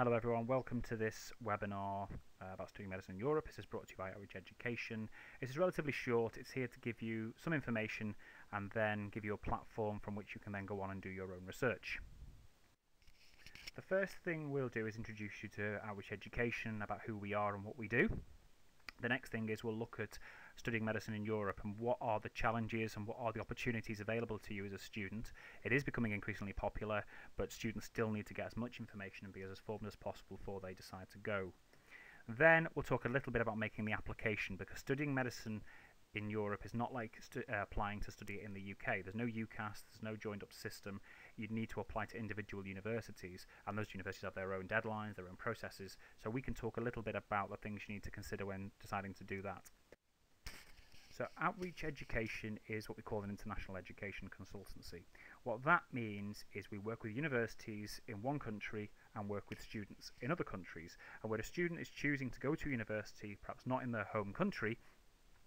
Hello everyone, welcome to this webinar about studying medicine in Europe. This is brought to you by Outreach Education. It is relatively short. It's here to give you some information and then give you a platform from which you can then go on and do your own research. The first thing we'll do is introduce you to Outreach Education, about who we are and what we do. The next thing is we'll look at studying medicine in Europe and what are the challenges and what are the opportunities available to you as a student. It is becoming increasingly popular, but students still need to get as much information and be as informed as possible before they decide to go. Then we'll talk a little bit about making the application, because studying medicine in Europe is not like applying to study it in the UK. There's no UCAS, there's no joined up system. You'd need to apply to individual universities, and those universities have their own deadlines, their own processes, so we can talk a little bit about the things you need to consider when deciding to do that. So Outreach Education is what we call an international education consultancy. What that means is we work with universities in one country and work with students in other countries. And where a student is choosing to go to university, perhaps not in their home country,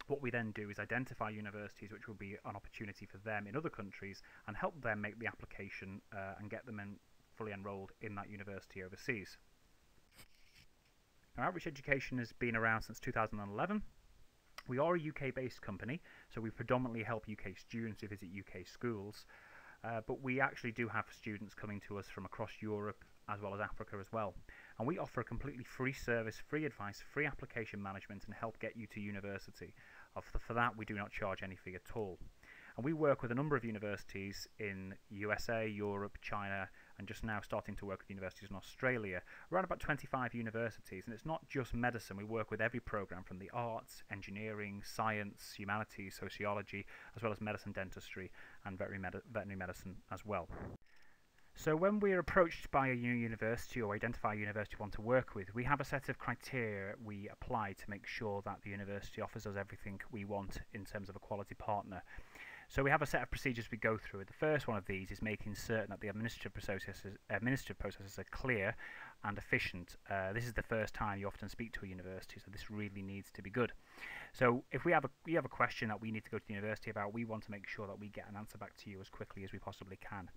what we then do is identify universities which will be an opportunity for them in other countries and help them make the application and get them fully enrolled in that university overseas. Now, Outreach Education has been around since 2011. We are a UK-based company, so we predominantly help UK students who visit UK schools, but we actually do have students coming to us from across Europe as well as Africa as well. And we offer a completely free service, free advice, free application management, and help get you to university. For that, we do not charge any fee at all. And we work with a number of universities in USA, Europe, China, and just now starting to work with universities in Australia. Around about 25 universities, and it's not just medicine. We work with every program from the arts, engineering, science, humanities, sociology, as well as medicine, dentistry, and veterinary medicine as well. So when we're approached by a new university or identify a university we want to work with, we have a set of criteria we apply to make sure that the university offers us everything we want in terms of a quality partner. So we have a set of procedures we go through. The first one of these is making certain that the administrative processes are clear and efficient. This is the first time you often speak to a university, so this really needs to be good. So if we have a question that we need to go to the university about, we want to make sure that we get an answer back to you as quickly as we possibly can.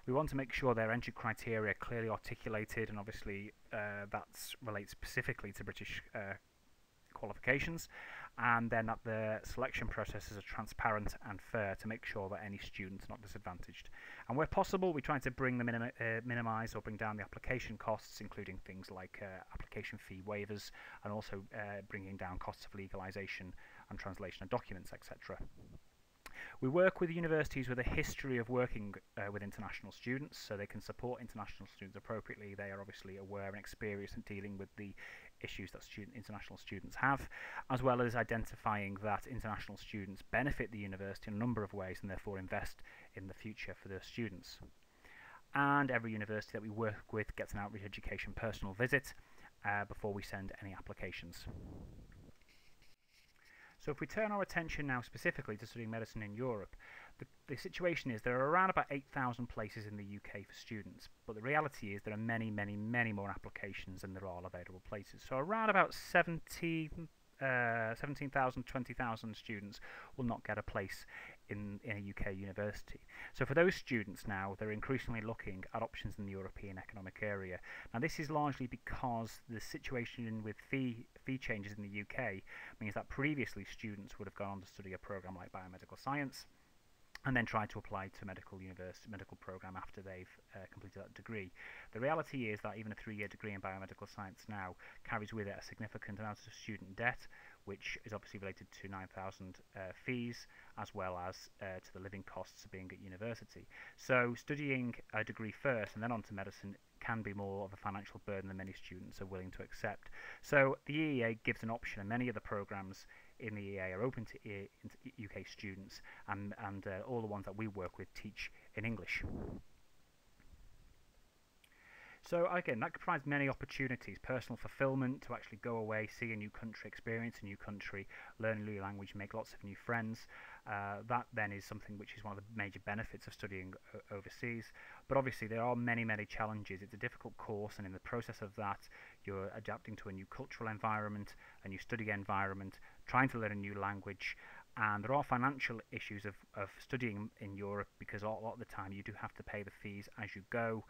We want to make sure their entry criteria are clearly articulated, and obviously that relates specifically to British qualifications, and then that the selection processes are transparent and fair to make sure that any student is not disadvantaged. And where possible, we try to minimise or bring down the application costs, including things like application fee waivers, and also bringing down costs of legalisation and translation of documents, etc. We work with universities with a history of working with international students, so they can support international students appropriately. They are obviously aware and experienced in dealing with the issues that international students have, as well as identifying that international students benefit the university in a number of ways and therefore invest in the future for their students. And every university that we work with gets an Outreach Education personal visit before we send any applications. So if we turn our attention now specifically to studying medicine in Europe, the situation is there are around about 8,000 places in the UK for students, but the reality is there are many, many, many more applications than there are available places. So around about 17,000, 20,000 students will not get a place in a UK university. So for those students now, they're increasingly looking at options in the European Economic Area. Now this is largely because the situation with fee changes in the UK means that previously students would have gone on to study a program like biomedical science and then try to apply to medical program after they've completed that degree. The reality is that even a 3-year degree in biomedical science now carries with it a significant amount of student debt, which is obviously related to 9,000 fees, as well as to the living costs of being at university. So studying a degree first and then on to medicine can be more of a financial burden than many students are willing to accept. So the EEA gives an option, and many of the programs in the EEA are open to UK students, and all the ones that we work with teach in English. So again, that provides many opportunities: personal fulfillment, to actually go away, see a new country, experience a new country, learn a new language, make lots of new friends. That then is something which is one of the major benefits of studying overseas. But obviously there are many, many challenges. It's a difficult course, and in the process of that you're adapting to a new cultural environment, a new study environment, trying to learn a new language, and there are financial issues of studying in Europe, because a lot of the time you do have to pay the fees as you go,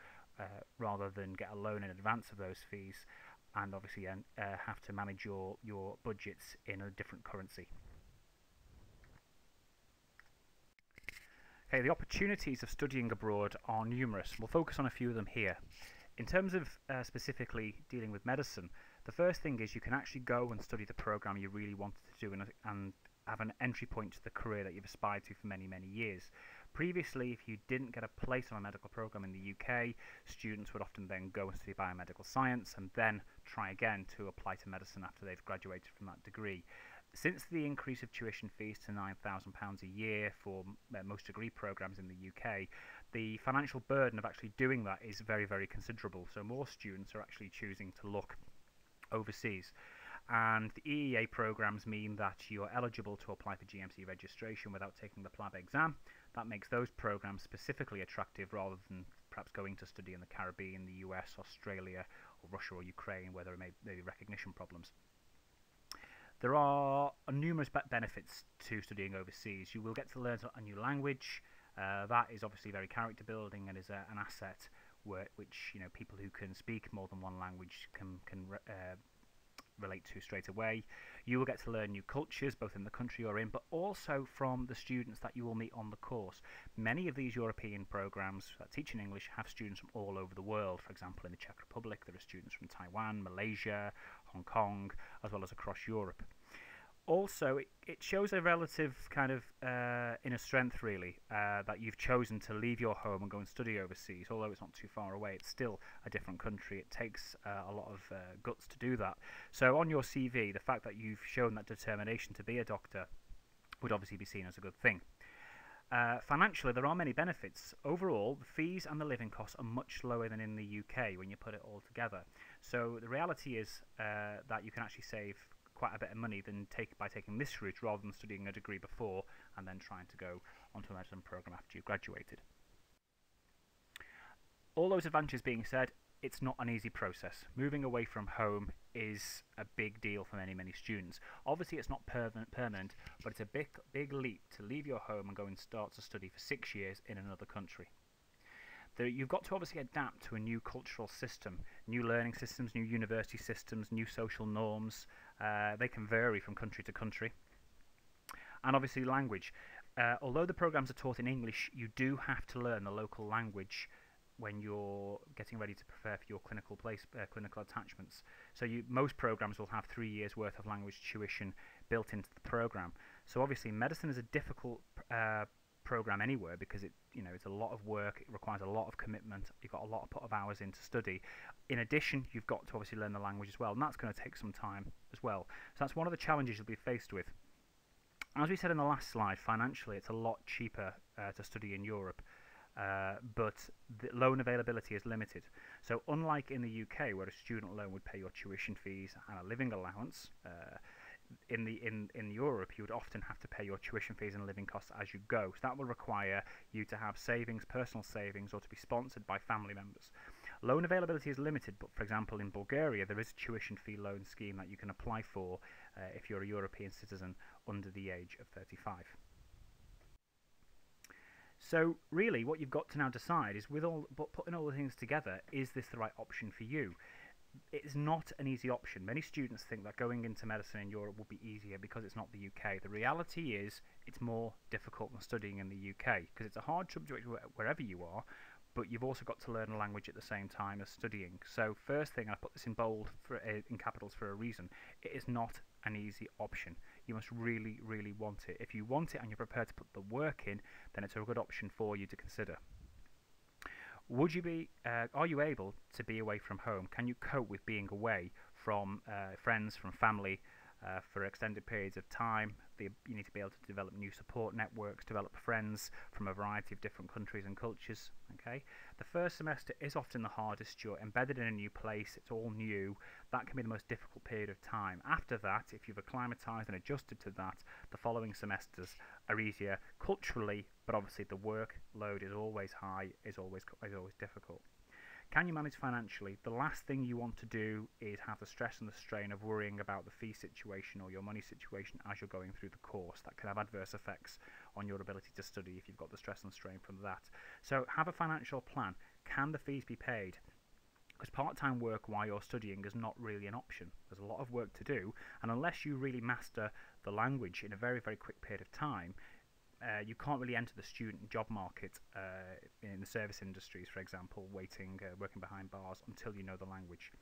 rather than get a loan in advance of those fees, and obviously have to manage your budgets in a different currency. Okay, the opportunities of studying abroad are numerous. We'll focus on a few of them here. In terms of specifically dealing with medicine, the first thing is you can actually go and study the program you really wanted to do and have an entry point to the career that you've aspired to for many, many years. Previously, if you didn't get a place on a medical program in the UK, students would often then go and study biomedical science and then try again to apply to medicine after they've graduated from that degree. Since the increase of tuition fees to £9,000 a year for most degree programs in the UK, the financial burden of actually doing that is very, very considerable. So more students are actually choosing to look overseas. And the EEA programs mean that you're eligible to apply for GMC registration without taking the PLAB exam. That makes those programs specifically attractive rather than perhaps going to study in the Caribbean, the US, Australia, or Russia or Ukraine, where there may be recognition problems. There are numerous benefits to studying overseas. You will get to learn a new language. That is obviously very character building and is an asset which people who can speak more than one language can relate to straight away. You will get to learn new cultures both in the country you're in, but also from the students that you will meet on the course. Many of these European programs that teach in English have students from all over the world. For example, in the Czech Republic there are students from Taiwan, Malaysia, Hong Kong, as well as across Europe. Also, it shows a relative kind of inner strength, really, that you've chosen to leave your home and go and study overseas. Although it's not too far away, it's still a different country. It takes a lot of guts to do that. So on your CV, the fact that you've shown that determination to be a doctor would obviously be seen as a good thing. Financially, there are many benefits. Overall, the fees and the living costs are much lower than in the UK when you put it all together. So the reality is that you can actually save quite a bit of money by taking this route rather than studying a degree before and then trying to go onto a medicine program after you've graduated. All those advantages being said, it's not an easy process. Moving away from home is a big deal for many, many students. Obviously it's not permanent, but it's a big leap to leave your home and go and start to study for 6 years in another country. You've got to obviously adapt to a new cultural system, new learning systems, new university systems, new social norms. They can vary from country to country. And obviously language. Although the programs are taught in English, you do have to learn the local language when you're getting ready to prepare for your clinical attachments. So most programs will have 3 years worth of language tuition built into the program. So obviously medicine is a difficult program anywhere because it's a lot of work. It requires a lot of commitment. You've got a lot of hours in to study. In addition, you've got to obviously learn the language as well, and that's going to take some time as well. So that's one of the challenges you'll be faced with. As we said in the last slide, financially it's a lot cheaper to study in Europe, but the loan availability is limited. So unlike in the UK, where a student loan would pay your tuition fees and a living allowance, in Europe you would often have to pay your tuition fees and living costs as you go. So that will require you to have savings, personal savings, or to be sponsored by family members. Loan availability is limited, but for example in Bulgaria there is a tuition fee loan scheme that you can apply for if you're a European citizen under the age of 35. So really what you've got to now decide is, putting all the things together, is this the right option for you? It's not an easy option. Many students think that going into medicine in Europe will be easier because it's not the UK. The reality is it's more difficult than studying in the UK because it's a hard subject wherever you are, but you've also got to learn a language at the same time as studying. So first thing, I put this in bold in capitals for a reason, it is not an easy option. You must really, really want it. If you want it and you're prepared to put the work in, then it's a good option for you to consider. Are you able to be away from home? Can you cope with being away from friends, from family, for extended periods of time? You need to be able to develop new support networks, develop friends from a variety of different countries and cultures. Okay, the first semester is often the hardest. You're embedded in a new place, it's all new. That can be the most difficult period of time. After that, if you've acclimatized and adjusted to that, the following semesters are easier culturally, but obviously the workload is always high, is always difficult. Can you manage financially? The last thing you want to do is have the stress and the strain of worrying about the fee situation or your money situation as you're going through the course. That can have adverse effects on your ability to study if you've got the stress and strain from that. So have a financial plan. can the fees be paid? Because part-time work while you're studying is not really an option. There's a lot of work to do, and unless you really master the language in a very, very quick period of time, you can't really enter the student job market in the service industries, for example, working behind bars until you know the language.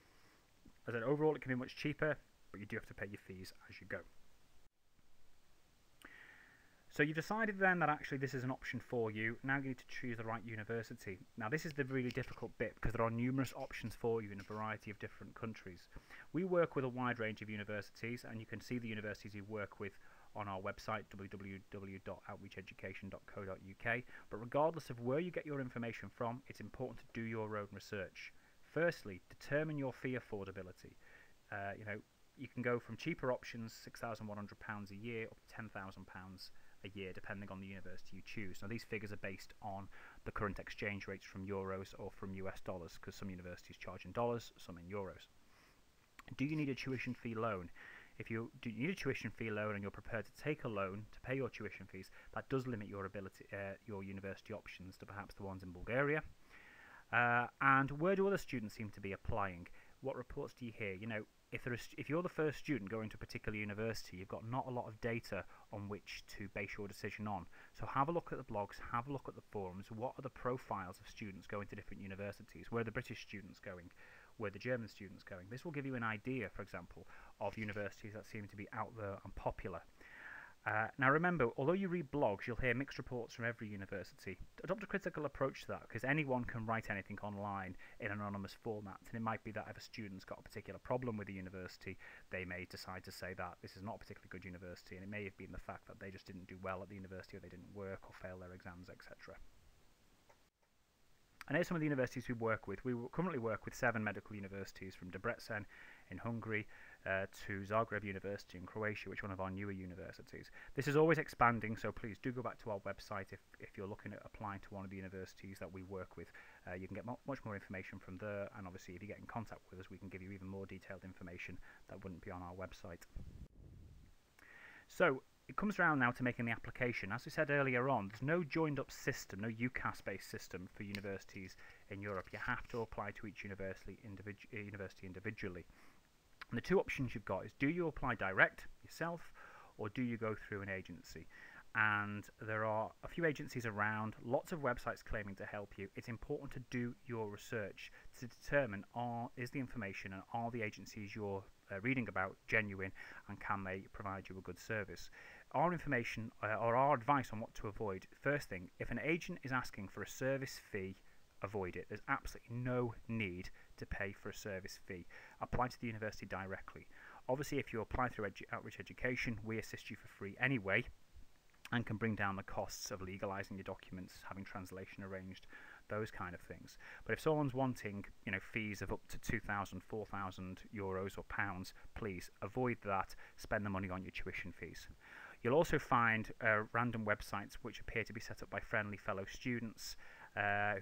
As I said, overall it can be much cheaper, but you do have to pay your fees as you go. So you've decided then that actually this is an option for you. Now you need to choose the right university. Now this is the really difficult bit because there are numerous options for you in a variety of different countries. We work with a wide range of universities, and you can see the universities we work with on our website, www.outreacheducation.co.uk. But regardless of where you get your information from, it's important to do your own research. Firstly, determine your fee affordability. You can go from cheaper options, £6,100 a year, up to £10,000 a year, depending on the university you choose. Now, these figures are based on the current exchange rates from euros or from US dollars, because some universities charge in dollars, some in euros. Do you need a tuition fee loan? If you need a tuition fee loan and you're prepared to take a loan to pay your tuition fees, that does limit your university options to perhaps the ones in Bulgaria. And where do other students seem to be applying? What reports do you hear? If you're the first student going to a particular university, you've got not a lot of data on which to base your decision on. So have a look at the blogs, have a look at the forums. What are the profiles of students going to different universities? Where are the British students going? Where are the German students going? This will give you an idea, for example, of universities that seem to be out there and popular. Now remember, although you read blogs, you'll hear mixed reports from every university. Adopt a critical approach to that, because anyone can write anything online in an anonymous format, and it might be that if a student's got a particular problem with the university, they may decide to say that this is not a particularly good university, and it may have been the fact that they just didn't do well at the university, or they didn't work or fail their exams, etc. And here's some of the universities we work with. We currently work with 7 medical universities, from Debrecen in Hungary to Zagreb University in Croatia, which is one of our newer universities. This is always expanding, so please do go back to our website if you're looking at applying to one of the universities that we work with. You can get much more information from there, and obviously if you get in contact with us, we can give you even more detailed information that wouldn't be on our website. So it comes around now to making the application. As we said earlier on, there's no joined-up system, no UCAS-based system for universities in Europe. You have to apply to each university individually. And the two options you've got is, do you apply direct yourself, or do you go through an agency? And there are a few agencies around, lots of websites claiming to help you. It's important to do your research to determine is the information and are the agencies you're reading about genuine, and can they provide you a good service. Our information or our advice on what to avoid: first thing, if an agent is asking for a service fee, avoid it. There's absolutely no need to pay for a service fee. Apply to the university directly. Obviously, if you apply through Outreach Education, we assist you for free anyway, and can bring down the costs of legalizing your documents, having translation arranged, those kind of things. But if someone's wanting, fees of up to 2,000, 4,000 euros or pounds, please avoid that. Spend the money on your tuition fees. You'll also find random websites which appear to be set up by friendly fellow students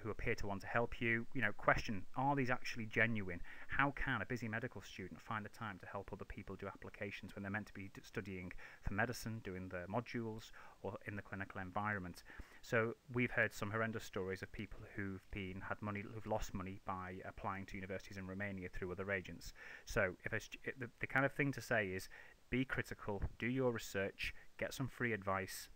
who appear to want to help you. Question, are these actually genuine? How can a busy medical student find the time to help other people do applications when they're meant to be studying for medicine, doing their modules, or in the clinical environment? So we've heard some horrendous stories of people who've lost money by applying to universities in Romania through other agents. So the kind of thing to say is, be critical, do your research, get some free advice.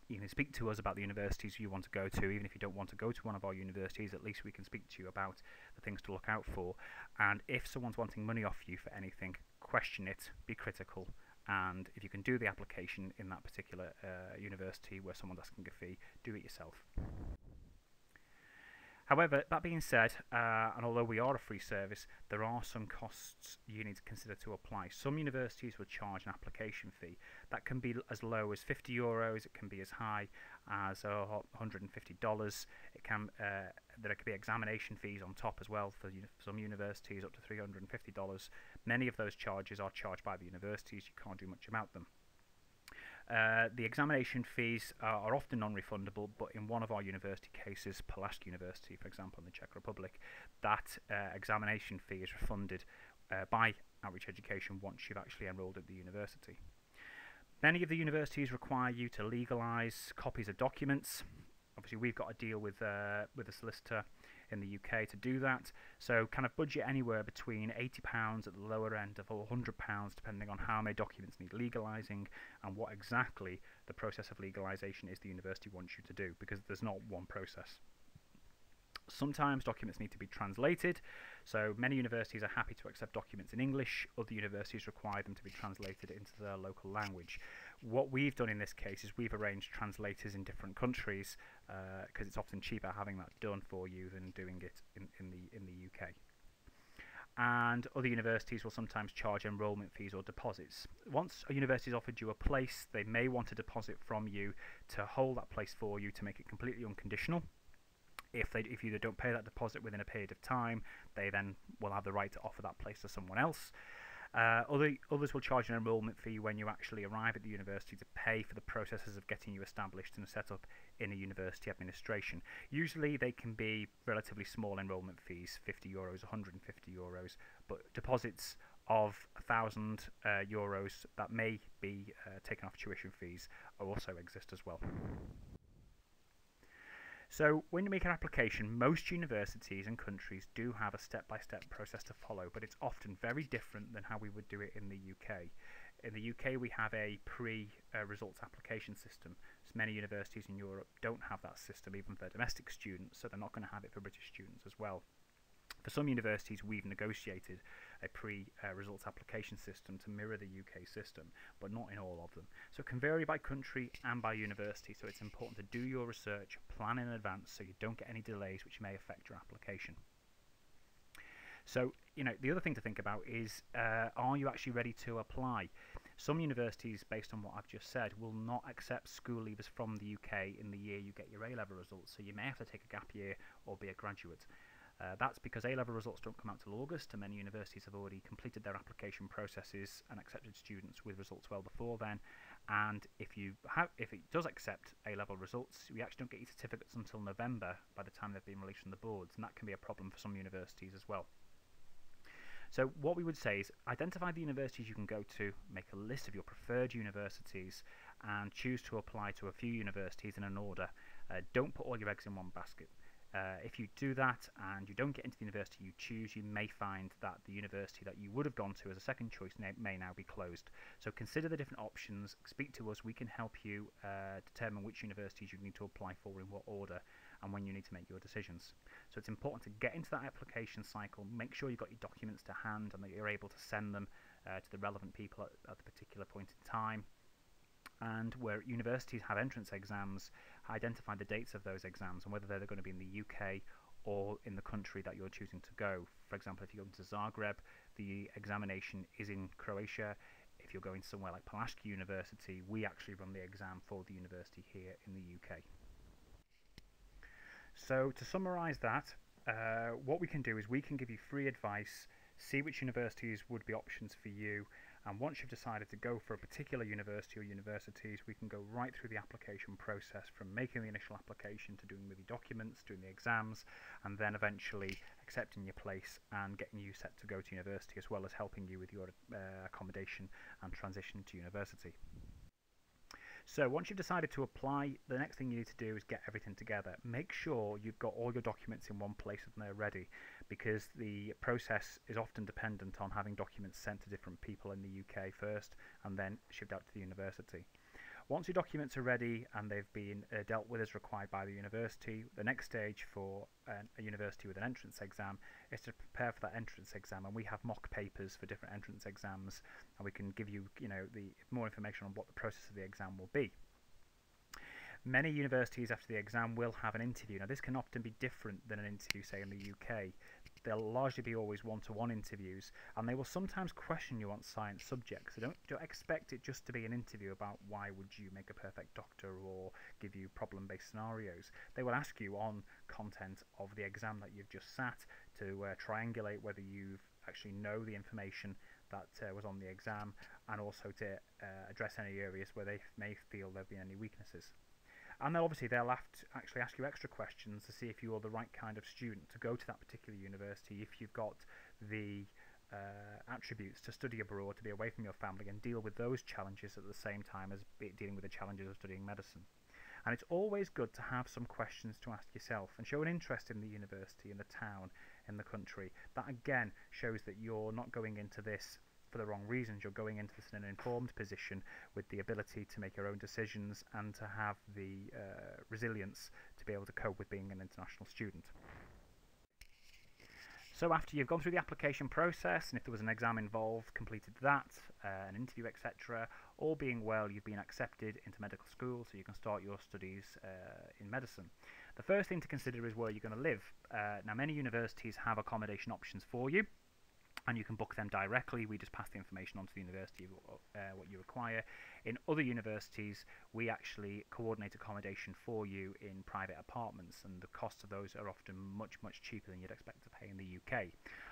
You can speak to us about the universities you want to go to. Even if you don't want to go to one of our universities, at least we can speak to you about the things to look out for. And if someone's wanting money off you for anything, question it, be critical, and if you can do the application in that particular university where someone's asking a fee, do it yourself. However, that being said, and although we are a free service, there are some costs you need to consider to apply. Some universities will charge an application fee. That can be as low as €50, it can be as high as $150. There could be examination fees on top as well for some universities, up to $350. Many of those charges are charged by the universities. You can't do much about them. The examination fees are often non-refundable, but in one of our university cases, Pulaski University, for example, in the Czech Republic, that examination fee is refunded by Outreach Education once you've actually enrolled at the university. Many of the universities require you to legalise copies of documents. Obviously, we've got a deal with a solicitor in the UK to do that. So kind of budget anywhere between £80 at the lower end of £100, depending on how many documents need legalising and what exactly the process of legalisation is the university wants you to do, because there's not one process. Sometimes documents need to be translated, so many universities are happy to accept documents in English. Other universities require them to be translated into their local language. What we've done in this case is we've arranged translators in different countries, because it's often cheaper having that done for you than doing it in the UK. And other universities will sometimes charge enrolment fees or deposits. Once a university has offered you a place, they may want a deposit from you to hold that place for you, to make it completely unconditional. If you don't pay that deposit within a period of time, they then will have the right to offer that place to someone else. Others will charge an enrolment fee when you actually arrive at the university to pay for the processes of getting you established and set up in a university administration. Usually they can be relatively small enrolment fees, €50, €150, but deposits of €1,000 that may be taken off tuition fees also exist as well. So when you make an application, most universities and countries do have a step-by-step process to follow, but it's often very different than how we would do it in the UK. In the UK, we have a pre-results application system. So many universities in Europe don't have that system, even for their domestic students, so they're not going to have it for British students as well. For some universities, we've negotiated a pre-results application system to mirror the UK system, but not in all of them. So it can vary by country and by university, so it's important to do your research, plan in advance, so you don't get any delays which may affect your application. So, the other thing to think about is, are you actually ready to apply? Some universities, based on what I've just said, will not accept school leavers from the UK in the year you get your A-level results, so you may have to take a gap year or be a graduate. That's because A-level results don't come out till August, and many universities have already completed their application processes and accepted students with results well before then. And if it does accept A-level results, we actually don't get your certificates until November by the time they've been released from the boards, and that can be a problem for some universities as well. So what we would say is identify the universities you can go to, make a list of your preferred universities, and choose to apply to a few universities in an order. Don't put all your eggs in one basket. If you do that and you don't get into the university you choose, you may find that the university that you would have gone to as a second choice may now be closed. So consider the different options, speak to us, we can help you determine which universities you need to apply for in what order and when you need to make your decisions. So it's important to get into that application cycle, make sure you've got your documents to hand and that you're able to send them to the relevant people at the particular point in time. And where universities have entrance exams, identify the dates of those exams and whether they're going to be in the UK or in the country that you're choosing to go. For example, if you're going to Zagreb, the examination is in Croatia. If you're going somewhere like Pulaski University, we actually run the exam for the university here in the UK. So to summarise that, what we can do is we can give you free advice, see which universities would be options for you, and once you've decided to go for a particular university or universities, we can go right through the application process, from making the initial application to doing the documents, doing the exams, and then eventually accepting your place and getting you set to go to university, as well as helping you with your accommodation and transition to university. So once you've decided to apply, the next thing you need to do is get everything together. Make sure you've got all your documents in one place and they're ready, because the process is often dependent on having documents sent to different people in the UK first and then shipped out to the university. Once your documents are ready and they've been dealt with as required by the university, the next stage for a university with an entrance exam is to prepare for that entrance exam, and we have mock papers for different entrance exams, and we can give you, the more information on what the process of the exam will be. Many universities after the exam will have an interview. Now this can often be different than an interview, say, in the UK. They'll largely be always one-to-one interviews, and they will sometimes question you on science subjects. So don't expect it just to be an interview about why would you make a perfect doctor or give you problem-based scenarios. They will ask you on content of the exam that you've just sat to triangulate whether you actually know the information that was on the exam, and also to address any areas where they may feel there have been any weaknesses. And then obviously they'll actually ask you extra questions to see if you're the right kind of student to go to that particular university, if you've got the attributes to study abroad, to be away from your family and deal with those challenges at the same time as dealing with the challenges of studying medicine. And it's always good to have some questions to ask yourself and show an interest in the university, in the town, in the country. That again shows that you're not going into this for the wrong reasons. You're going into this in an informed position with the ability to make your own decisions and to have the resilience to be able to cope with being an international student. So after you've gone through the application process, and if there was an exam involved, completed that, an interview, etc., all being well, you've been accepted into medical school, so you can start your studies in medicine. The first thing to consider is where you're going to live. Now, many universities have accommodation options for you, and you can book them directly. We just pass the information on to the university of what you require. In other universities, we actually coordinate accommodation for you in private apartments, and the costs of those are often much, much cheaper than you'd expect to pay in the UK.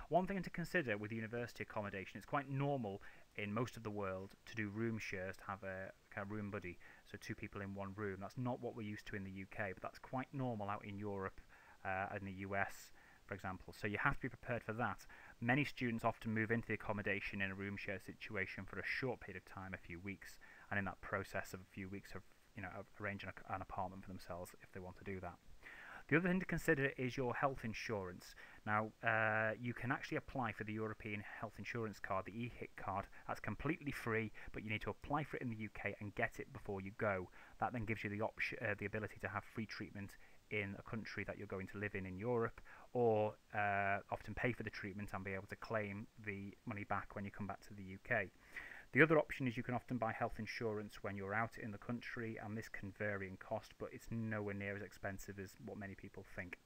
One thing to consider with university accommodation, it's quite normal in most of the world to do room shares, to have a kind of room buddy, so 2 people in one room. That's not what we're used to in the UK, but that's quite normal out in Europe and the US, for example. So you have to be prepared for that. Many students often move into the accommodation in a room share situation for a short period of time, a few weeks, and in that process of a few weeks of arranging an apartment for themselves if they want to do that. The other thing to consider is your health insurance. Now, you can actually apply for the European Health Insurance Card, the EHIC card. That's completely free, but you need to apply for it in the UK and get it before you go. That then gives you the option, the ability to have free treatment in a country that you're going to live in Europe, or often pay for the treatment and be able to claim the money back when you come back to the UK. The other option is you can often buy health insurance when you're out in the country, and this can vary in cost, but it's nowhere near as expensive as what many people think.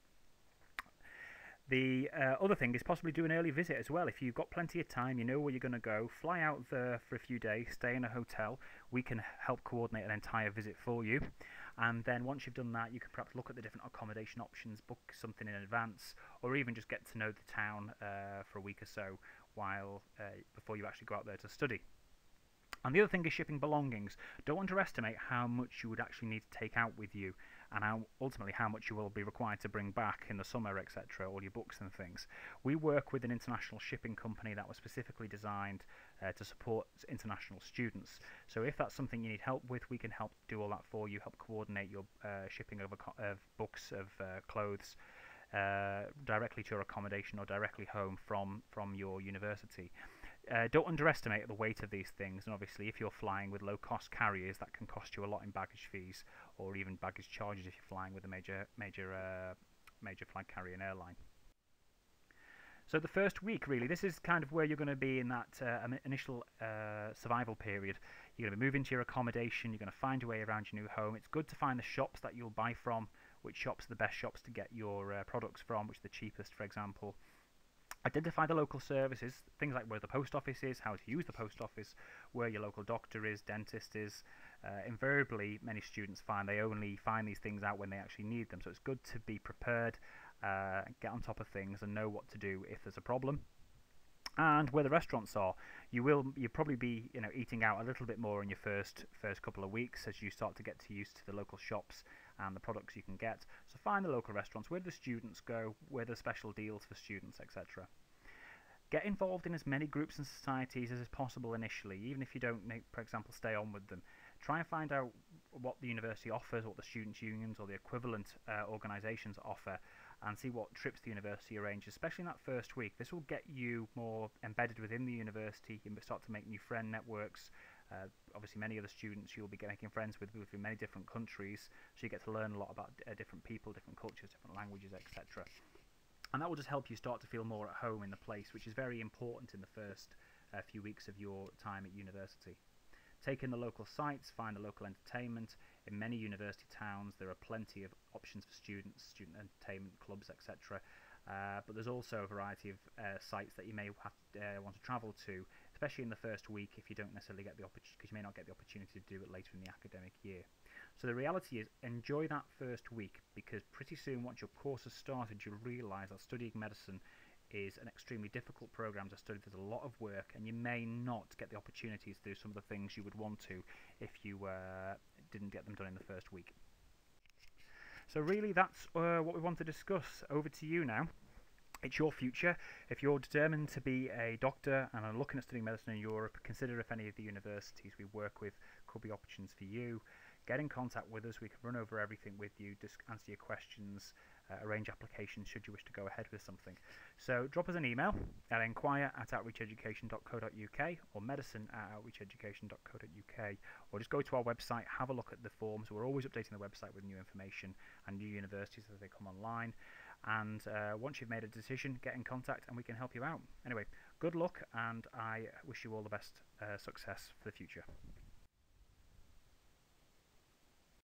The other thing is possibly do an early visit as well. If you've got plenty of time, you know where you're going to go, fly out there for a few days, stay in a hotel. We can help coordinate an entire visit for you. And then once you've done that, you can perhaps look at the different accommodation options, book something in advance, or even just get to know the town for a week or so before you actually go out there to study. And the other thing is shipping belongings. Don't underestimate how much you would actually need to take out with you, and ultimately how much you will be required to bring back in the summer, etc., all your books and things. We work with an international shipping company that was specifically designed to support international students. So if that's something you need help with, we can help do all that for you, help coordinate your shipping of books, of clothes, directly to your accommodation or directly home from your university. Don't underestimate the weight of these things, and obviously if you're flying with low-cost carriers, that can cost you a lot in baggage fees or even baggage charges if you're flying with a major flag carrier and airline. So the first week, really, this is kind of where you're going to be in that initial survival period. You're going to be moving to your accommodation, you're going to find your way around your new home. It's good to find the shops that you'll buy from, which shops are the best shops to get your products from, which are the cheapest, for example. Identify the local services, things like where the post office is, how to use the post office, where your local doctor is, dentist is. Invariably, many students find they only find these things out when they actually need them, so it's good to be prepared, get on top of things and know what to do if there's a problem. And where the restaurants are, you'll probably be eating out a little bit more in your first couple of weeks as you start to get used to the local shops and the products you can get. So find the local restaurants, where the students go, where there's special deals for students, etc. Get involved in as many groups and societies as is possible initially, even if you don't, for example, stay on with them. Try and find out what the university offers, what the students' unions or the equivalent organisations offer, and see what trips the university arranges, especially in that first week. This will get you more embedded within the university. You start to make new friend networks. Obviously, many other students you'll be making friends with in many different countries, so you get to learn a lot about different people, different cultures, different languages, etc. And that will just help you start to feel more at home in the place, which is very important in the first few weeks of your time at university. Take in the local sites, find the local entertainment. In many university towns there are plenty of options for students, student entertainment clubs, etc. But there's also a variety of sites that you may want to travel to, especially in the first week if you don't necessarily get the opportunity, because you may not get the opportunity to do it later in the academic year. So the reality is, enjoy that first week, because pretty soon once your course has started, you'll realise that studying medicine is an extremely difficult program to study. There's a lot of work, and you may not get the opportunities to do some of the things you would want to if you didn't get them done in the first week. So really that's what we want to discuss. Over to you now. It's your future. If you're determined to be a doctor and are looking at studying medicine in Europe, consider if any of the universities we work with could be options for you. get in contact with us. We can run over everything with you, answer your questions, arrange applications should you wish to go ahead with something. So drop us an email at enquire@outreacheducation.co.uk or medicine@outreacheducation.co.uk, or just go to our website, have a look at the forms. We're always updating the website with new information and new universities as they come online. And once you've made a decision, get in contact and we can help you out. Anyway, good luck, and I wish you all the best success for the future.